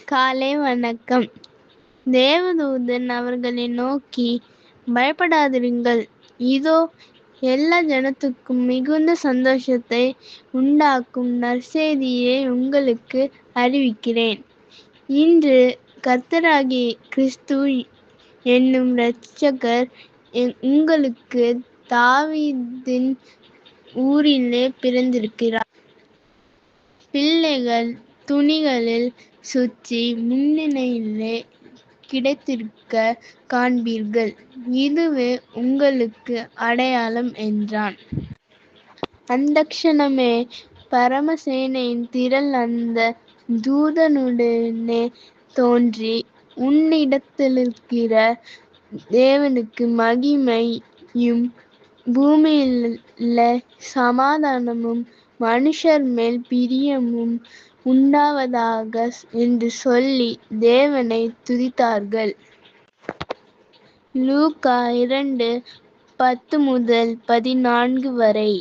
காலை வணக்கம். தேவதூதன் அவர்களை நோக்கி, பயப்படாதிருங்கள், இதோ எல்லா ஜனத்துக்கும் மிகுந்த சந்தோஷத்தை உண்டாக்கும் நற்செய்தியை உங்களுக்கு அறிவிக்கிறேன். இன்று கர்த்தராகிய கிறிஸ்து என்னும் இரட்சகர் உங்களுக்கு தாவீதின் ஊரிலே பிறந்திருக்கிறார். பிள்ளைகள் துணிகளில் சுற்றி முன்னணியிலே கிடைத்திருக்கக் காண்பீர்கள். இதுவே உங்களுக்கு அடையாளம் என்றான். அந்தக்ஷணமே பரமசேனையின் திரள் அந்த தூதனுடனே தோன்றி, உன்னதத்திலிருக்கிற தேவனுக்கு மகிமையும், பூமியிலே சமாதானமும், மனுஷர்மேல் பிரியமும் உண்டாவதாக என்று சொல்லி தேவனைத் துதித்தார்கள். லூக்கா 2:10-14 வரை.